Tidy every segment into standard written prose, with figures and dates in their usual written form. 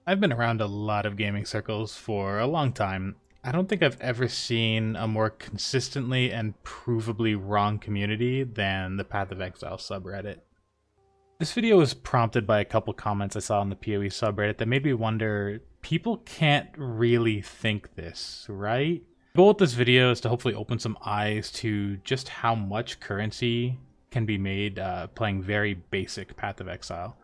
I've been around a lot of gaming circles for a long time. I don't think I've ever seen a more consistently and provably wrong community than the Path of Exile subreddit. This video was prompted by a couple comments I saw on the PoE subreddit that made me wonder, people can't really think this, right? The goal with this video is to hopefully open some eyes to just how much currency can be made playing very basic Path of Exile.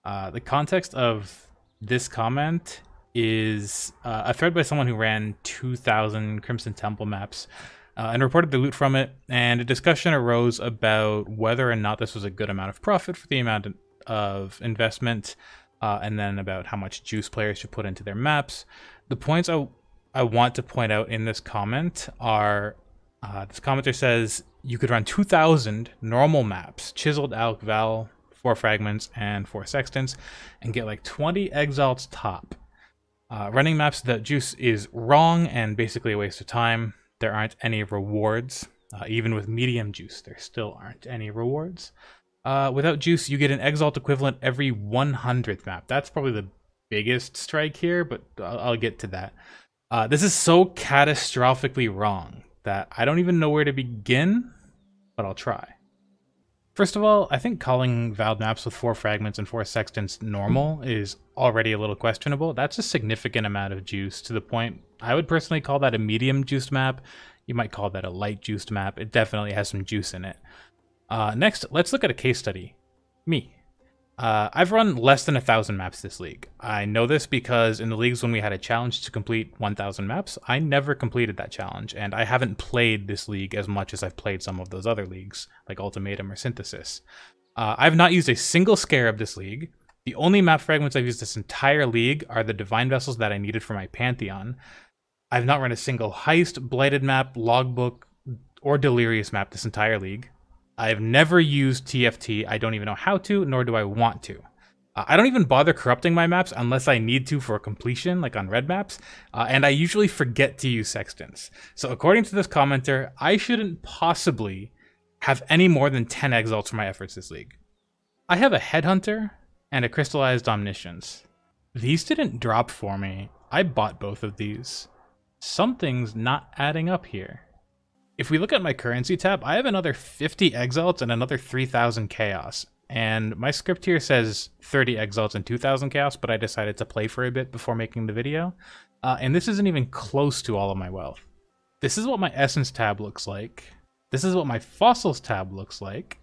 The context of this comment is a thread by someone who ran 2,000 Crimson Temple maps and reported the loot from it, and a discussion arose about whether or not this was a good amount of profit for the amount of investment, and then about how much juice players should put into their maps. The points I want to point out in this comment are, this commenter says, you could run 2,000 normal maps, Chiseled Alk, Val, 4 Fragments, and 4 Sextants, and get like 20 Exiles top. Running maps without juice is wrong and basically a waste of time. There aren't any rewards. Even with medium juice, there still aren't any rewards. Without juice, you get an Exalt equivalent every 100th map. That's probably the biggest strike here, but I'll get to that. This is so catastrophically wrong that I don't even know where to begin, but I'll try. First of all, I think calling Valve maps with 4 Fragments and 4 Sextants normal is already a little questionable. That's a significant amount of juice, to the point I would personally call that a medium juiced map. You might call that a light juiced map. It definitely has some juice in it. Next, let's look at a case study. Me. I've run less than 1,000 maps this league. I know this because in the leagues when we had a challenge to complete 1,000 maps, I never completed that challenge, and I haven't played this league as much as I've played some of those other leagues, like Ultimatum or Synthesis. I've not used a single Scarab this league. The only map fragments I've used this entire league are the Divine Vessels that I needed for my Pantheon. I've not run a single Heist, Blighted map, Logbook, or Delirious map this entire league. I've never used TFT. I don't even know how to, nor do I want to. I don't even bother corrupting my maps unless I need to for completion, like on red maps, and I usually forget to use Sextants. So according to this commenter, I shouldn't possibly have any more than 10 Exalts for my efforts this league. I have a Headhunter and a Crystallized Omniscience. These didn't drop for me. I bought both of these. Something's not adding up here. If we look at my currency tab, I have another 50 Exalts and another 3,000 Chaos. And my script here says 30 Exalts and 2,000 Chaos, but I decided to play for a bit before making the video. And this isn't even close to all of my wealth. This is what my Essence tab looks like. This is what my Fossils tab looks like.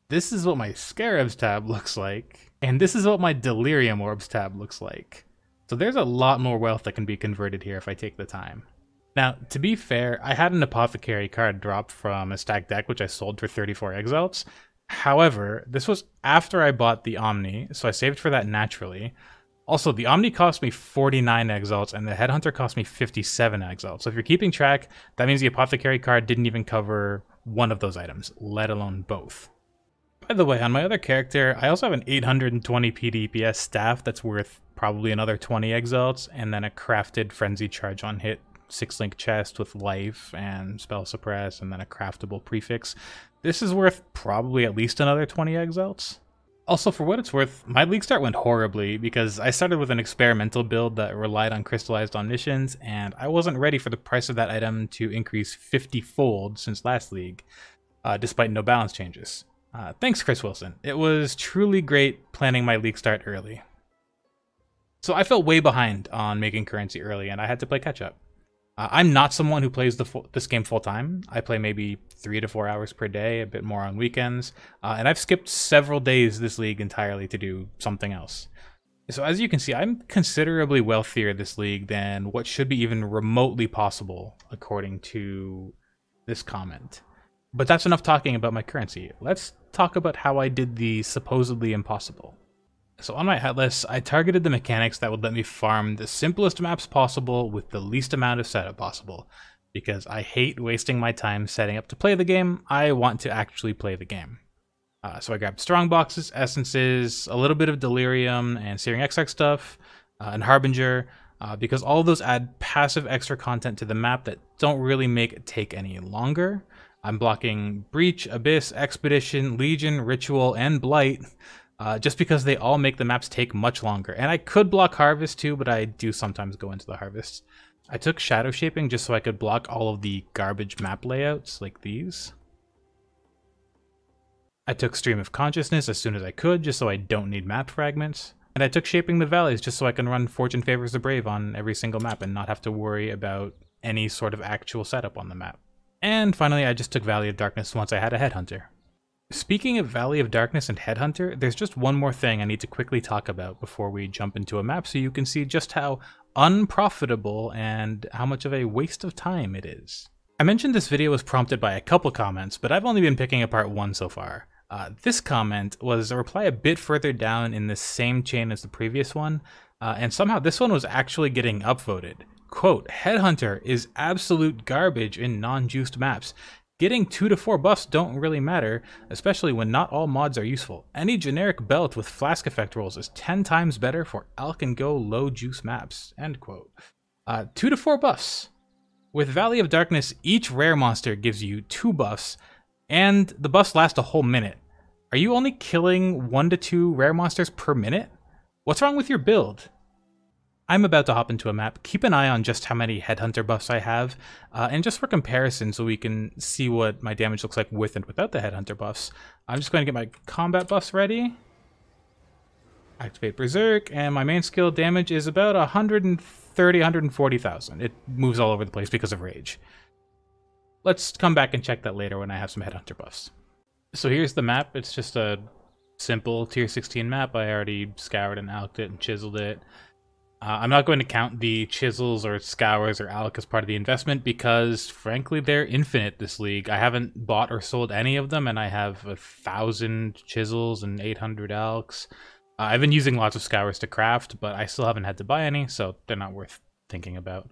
This is what my Scarabs tab looks like. And this is what my Delirium Orbs tab looks like. So there's a lot more wealth that can be converted here if I take the time. Now, to be fair, I had an Apothecary card drop from a stacked deck, which I sold for 34 Exalts. However, this was after I bought the Omni, so I saved for that naturally. Also, the Omni cost me 49 Exalts, and the Headhunter cost me 57 Exalts. So if you're keeping track, that means the Apothecary card didn't even cover one of those items, let alone both. By the way, on my other character, I also have an 820 PDPS staff that's worth probably another 20 Exalts, and then a crafted Frenzy Charge on hit 6-link chest with life and spell suppress, and then a craftable prefix. This is worth probably at least another 20 Exalts. Also, for what it's worth, my league start went horribly because I started with an experimental build that relied on Crystallized Omniscience, and I wasn't ready for the price of that item to increase 50-fold since last league, despite no balance changes. Thanks, Chris Wilson. It was truly great planning my league start early. So I fell way behind on making currency early, and I had to play catch up. I'm not someone who plays this game full-time. I play maybe 3 to 4 hours per day, a bit more on weekends, and I've skipped several days this league entirely to do something else. So as you can see, I'm considerably wealthier this league than what should be even remotely possible, according to this comment. But that's enough talking about my currency. Let's talk about how I did the supposedly impossible. So on my Atlas, I targeted the mechanics that would let me farm the simplest maps possible with the least amount of setup possible, because I hate wasting my time setting up to play the game. I want to actually play the game. So I grabbed strong boxes, essences, a little bit of delirium and searing extract stuff, and harbinger, because all of those add passive extra content to the map that don't really make it take any longer. I'm blocking breach, abyss, expedition, legion, ritual, and blight. just because they all make the maps take much longer. And I could block Harvest too, but I do sometimes go into the Harvest. I took Shadow Shaping just so I could block all of the garbage map layouts like these. I took Stream of Consciousness as soon as I could, just so I don't need map fragments. And I took Shaping the Valleys just so I can run Fortune Favors the Brave on every single map and not have to worry about any sort of actual setup on the map. And finally, I just took Valley of Darkness once I had a Headhunter. Speaking of Valley of Darkness and Headhunter, there's just one more thing I need to quickly talk about before we jump into a map so you can see just how unprofitable and how much of a waste of time it is. I mentioned this video was prompted by a couple comments, but I've only been picking apart one so far. This comment was a reply a bit further down in the same chain as the previous one, and somehow this one was actually getting upvoted. Quote, Headhunter is absolute garbage in non-juiced maps. Getting 2 to 4 buffs don't really matter, especially when not all mods are useful. Any generic belt with flask effect rolls is 10 times better for Alk and Go low juice maps. End quote. 2 to 4 buffs. With Valley of Darkness, each rare monster gives you 2 buffs, and the buffs last a whole minute. Are you only killing 1 to 2 rare monsters per minute? What's wrong with your build? I'm about to hop into a map. Keep an eye on just how many Headhunter buffs I have, and just for comparison so we can see what my damage looks like with and without the Headhunter buffs, I'm just going to get my combat buffs ready. Activate Berserk, and my main skill damage is about 130, 140,000. It moves all over the place because of Rage. Let's come back and check that later when I have some Headhunter buffs. So here's the map. It's just a simple tier 16 map. I already scoured and alked it and chiseled it. I'm not going to count the chisels or scours or alk as part of the investment because, frankly, they're infinite this league. I haven't bought or sold any of them, and I have 1,000 chisels and 800 alks. I've been using lots of scours to craft, but I still haven't had to buy any, so they're not worth thinking about.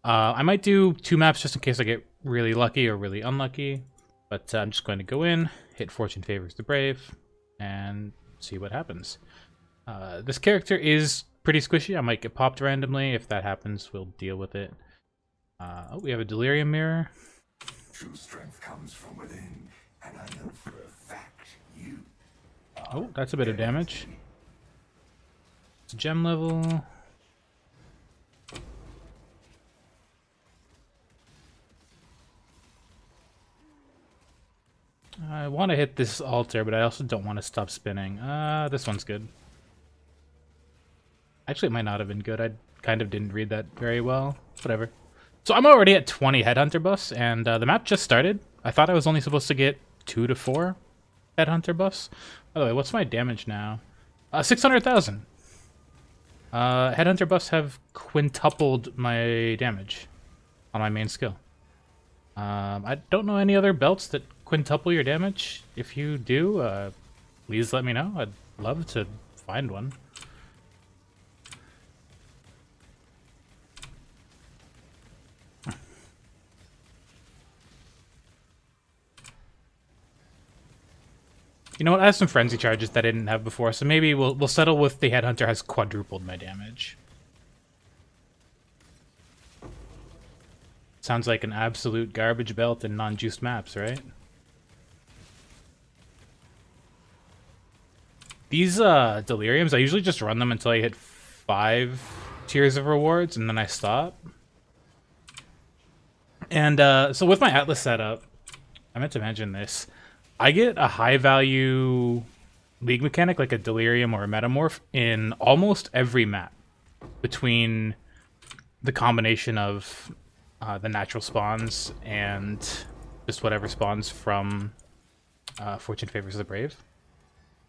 I might do 2 maps just in case I get really lucky or really unlucky, but I'm just going to go in, hit Fortune Favors the Brave, and see what happens. This character is pretty squishy. I might get popped randomly. If that happens, we'll deal with it. Oh, we have a Delirium Mirror. True strength comes from within, and I know for a fact you. Oh, that's a bit of damage. It's gem level. I want to hit this altar, but I also don't want to stop spinning. This one's good. Actually, it might not have been good. I kind of didn't read that very well. Whatever. So I'm already at 20 Headhunter buffs, and the map just started. I thought I was only supposed to get 2 to 4 Headhunter buffs. By the way, what's my damage now? 600,000. Headhunter buffs have quintupled my damage on my main skill. I don't know any other belts that quintuple your damage. If you do, please let me know. I'd love to find one. You know what? I have some frenzy charges that I didn't have before, so maybe we'll settle with the Headhunter has quadrupled my damage. Sounds like an absolute garbage belt in non-juiced maps, right? These Deliriums, I usually just run them until I hit 5 tiers of rewards, and then I stop. And so with my Atlas setup, I meant to mention this. I get a high value league mechanic like a Delirium or a Metamorph in almost every map between the combination of the natural spawns and just whatever spawns from Fortune Favors the Brave.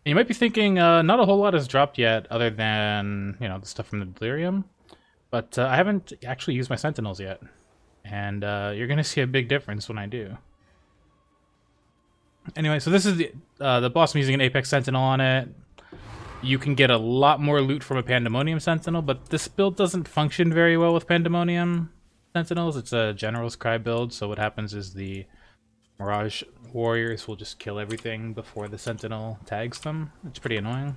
And you might be thinking not a whole lot has dropped yet other than, you know, the stuff from the Delirium, but I haven't actually used my Sentinels yet, and you're going to see a big difference when I do. Anyway, so this is the boss. I'm using an Apex Sentinel on it. You can get a lot more loot from a Pandemonium Sentinel, but this build doesn't function very well with Pandemonium Sentinels. It's a General's Cry build, so what happens is the Mirage Warriors will just kill everything before the Sentinel tags them. It's pretty annoying.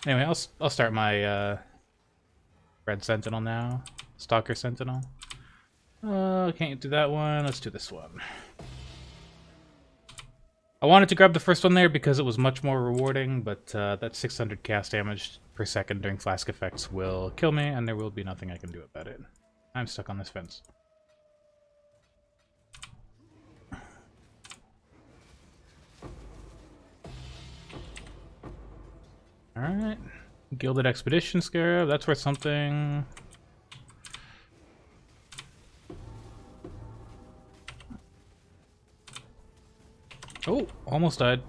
Anyway, I'll start my Red Sentinel now. Stalker Sentinel. Can't do that one. Let's do this one. I wanted to grab the first one there because it was much more rewarding, but that 600 cast damage per second during flask effects will kill me, and there will be nothing I can do about it. I'm stuck on this fence. Alright. Gilded Expedition Scarab, that's worth something. Oh, almost died.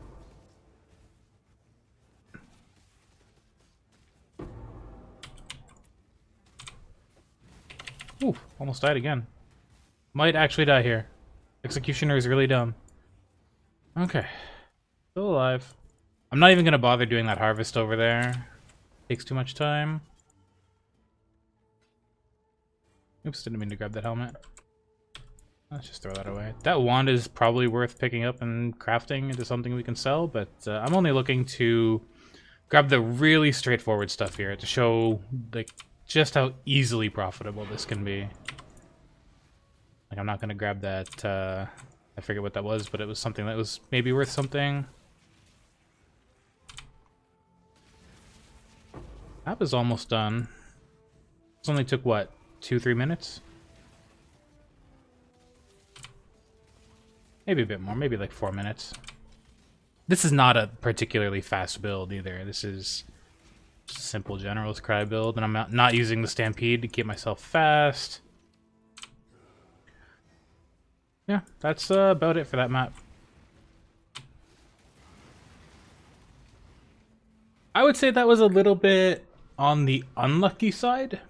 Ooh, almost died again. Might actually die here. Executioner is really dumb. Okay. Still alive. I'm not even going to bother doing that harvest over there. Takes too much time. Oops, didn't mean to grab that helmet. Let's just throw that away. That wand is probably worth picking up and crafting into something we can sell, but I'm only looking to grab the really straightforward stuff here to show like just how easily profitable this can be. Like, I'm not going to grab that, I forget what that was, but it was something that was maybe worth something. That was almost done. This only took, what, 2-3 minutes? Maybe a bit more, maybe like 4 minutes. This is not a particularly fast build either. This is just a simple General's Cry build, and I'm not using the Stampede to keep myself fast. Yeah, that's about it for that map. I would say that was a little bit on the unlucky side,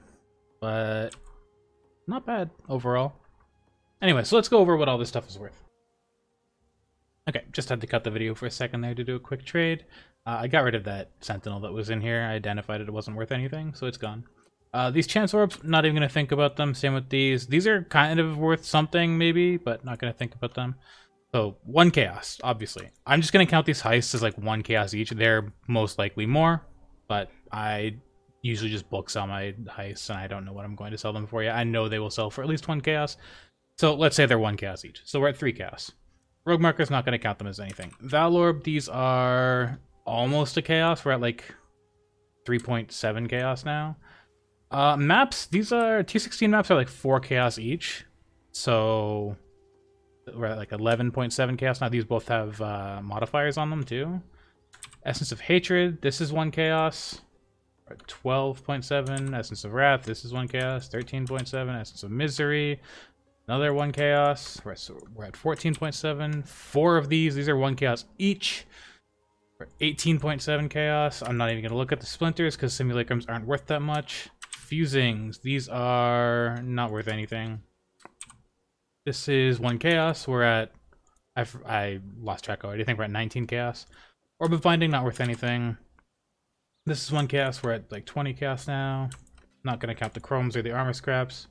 but not bad overall. Anyway, so let's go over what all this stuff is worth. Okay, just had to cut the video for a second there to do a quick trade. I got rid of that Sentinel that was in here. I identified it wasn't worth anything, so it's gone. These Chance Orbs, not even going to think about them. Same with these. These are kind of worth something, maybe, but not going to think about them. So, 1 Chaos, obviously. I'm just going to count these heists as like 1 Chaos each. They're most likely more, but I usually just bulk sell my heists, and I don't know what I'm going to sell them for yet. I know they will sell for at least 1 Chaos. So, let's say they're 1 Chaos each. So, we're at 3 Chaos. Rogue Marker's not going to count them as anything. Valorb, these are almost a Chaos. We're at like 3.7 Chaos now. Maps, these are T16 maps are like 4 Chaos each. So we're at like 11.7 Chaos now. These both have modifiers on them too. Essence of Hatred, this is 1 Chaos. We're at 12.7. Essence of Wrath, this is 1 Chaos. 13.7. Essence of Misery, another 1 Chaos. We're at 14.7. 4 of these are 1 Chaos each. We're at 18.7 Chaos. I'm not even going to look at the Splinters because Simulacrums aren't worth that much. Fusings, these are not worth anything. This is 1 Chaos. We're at... I lost track already. I think we're at 19 Chaos. Orb of Binding, not worth anything. This is 1 Chaos. We're at like 20 Chaos now. Not going to count the Chromes or the Armor Scraps.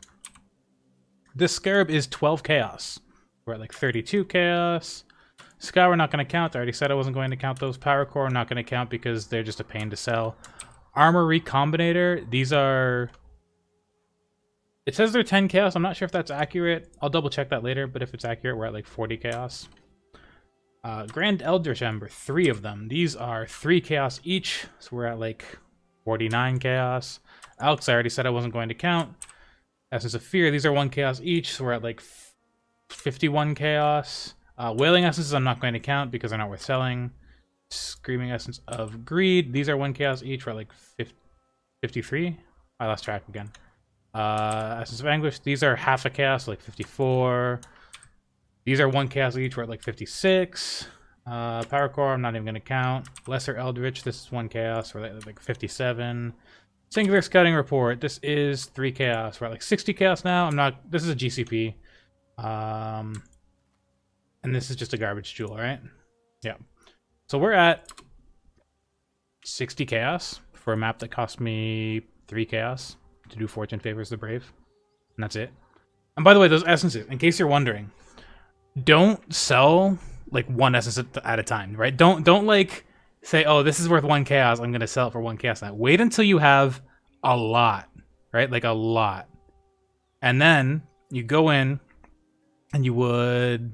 This Scarab is 12 Chaos. We're at like 32 Chaos. Sky we're not going to count. I already said I wasn't going to count those. Power Core I'm not going to count because they're just a pain to sell. Armor Recombinator, these are... It says they're 10 Chaos. I'm not sure if that's accurate. I'll double check that later, but if it's accurate, we're at like 40 Chaos. Grand Eldritch Ember, 3 of them. These are 3 Chaos each, so we're at like 49 Chaos. Alex, I already said I wasn't going to count. Essence of Fear, these are 1 Chaos each, so we're at like 51 Chaos. Wailing Essences I'm not going to count because they're not worth selling. Screaming Essence of Greed, these are 1 Chaos each, we're at like 53? I lost track again. Essence of Anguish, these are half a Chaos, like 54. These are 1 Chaos each, we're at like 56. Power Core, I'm not even going to count. Lesser Eldritch, this is 1 Chaos, we're at like 57. Singular Scouting Report, this is 3 Chaos, we're at like 60 Chaos now. This is a GCP. And this is just a garbage jewel, right? Yeah. So we're at 60 Chaos for a map that cost me 3 Chaos to do Fortune Favors the Brave. And that's it. And by the way, those essences, in case you're wondering, don't sell like 1 essence at a time, right? Don't like say, oh, this is worth 1 Chaos, I'm going to sell it for 1 Chaos now. Wait until you have a lot, right? Like a lot. And then you go in and you would...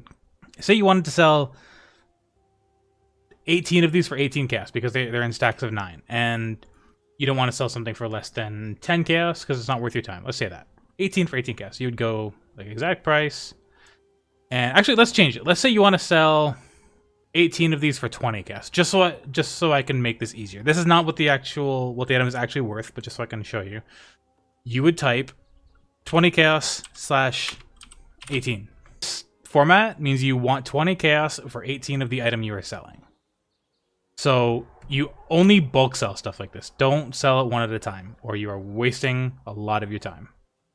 Say you wanted to sell 18 of these for 18 chaos because they're in stacks of 9. And you don't want to sell something for less than 10 chaos because it's not worth your time. Let's say that. 18 for 18 chaos. You would go like exact price. And actually, let's change it. Let's say you want to sell 18 of these for 20 chaos, just so I can make this easier. This is not what the item is actually worth, but just so I can show you. You would type 20 chaos / 18. This format means you want 20 chaos for 18 of the item you are selling. So you only bulk sell stuff like this. Don't sell it one at a time, or you are wasting a lot of your time.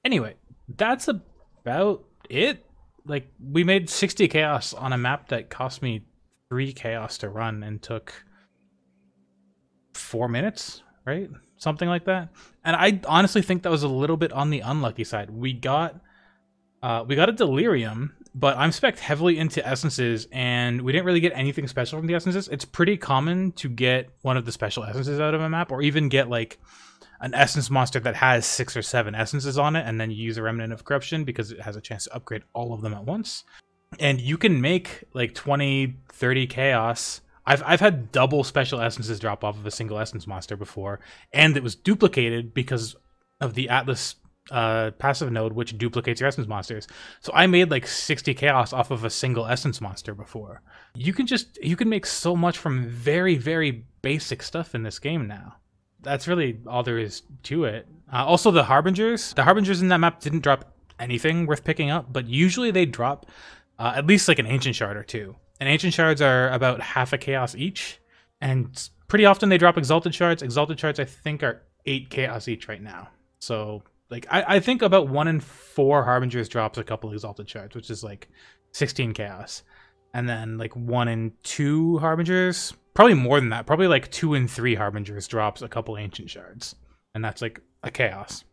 Anyway, that's about it. Like, we made 60 chaos on a map that cost me 3 chaos to run and took 4 minutes, right? Something like that. And I honestly think that was a little bit on the unlucky side. We got a delirium, but I'm spec'd heavily into essences, and we didn't really get anything special from the essences. It's pretty common to get one of the special essences out of a map, or even get like an essence monster that has 6 or 7 essences on it, and then you use a remnant of corruption because it has a chance to upgrade all of them at once. And you can make like 20, 30 chaos. I've had double special essences drop off of a single essence monster before, and it was duplicated because of the Atlas passive node, which duplicates your essence monsters. So I made like 60 chaos off of a single essence monster before. You can make so much from very, very basic stuff in this game now. That's really all there is to it. Also, the Harbingers in that map didn't drop anything worth picking up, but usually they drop at least like an Ancient Shard or 2. And Ancient Shards are about half a chaos each, and pretty often they drop Exalted Shards. Exalted Shards, I think, are 8 chaos each right now. So, like, I think about 1 in 4 Harbingers drops a couple Exalted Shards, which is like 16 chaos. And then like 1 in 2 Harbingers, probably more than that, probably like 2 in 3 Harbingers drops a couple Ancient Shards. And that's like a chaos.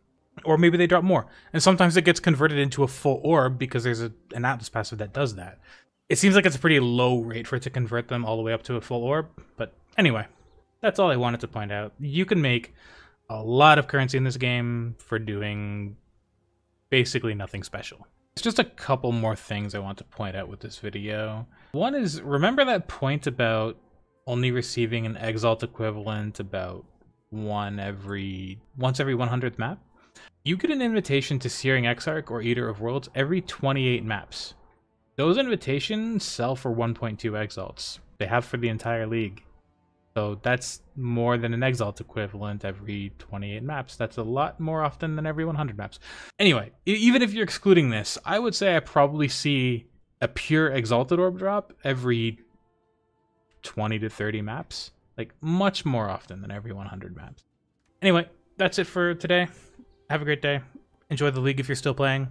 Or maybe they drop more. And sometimes it gets converted into a full orb because there's an Atlas passive that does that. It seems like it's a pretty low rate for it to convert them all the way up to a full orb. But anyway, that's all I wanted to point out. You can make a lot of currency in this game for doing basically nothing special. There's just a couple more things I want to point out with this video. One is, remember that point about only receiving an Exalt equivalent about once every 100th map? You get an invitation to Searing Exarch or Eater of Worlds every 28 maps. Those invitations sell for 1.2 Exalts. They have for the entire league. So that's more than an Exalt equivalent every 28 maps. That's a lot more often than every 100 maps. Anyway, even if you're excluding this, I would say I probably see a pure Exalted Orb drop every 20 to 30 maps. Like, much more often than every 100 maps. Anyway, that's it for today. Have a great day. Enjoy the league if you're still playing.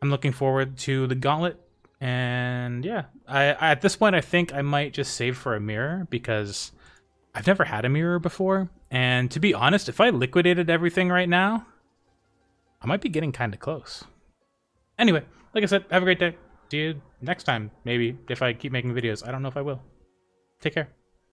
I'm looking forward to the Gauntlet. And yeah, I at this point, I think I might just save for a mirror because I've never had a mirror before. And to be honest, if I liquidated everything right now, I might be getting kind of close. Anyway, like I said, have a great day. See you next time, maybe, if I keep making videos. I don't know if I will. Take care.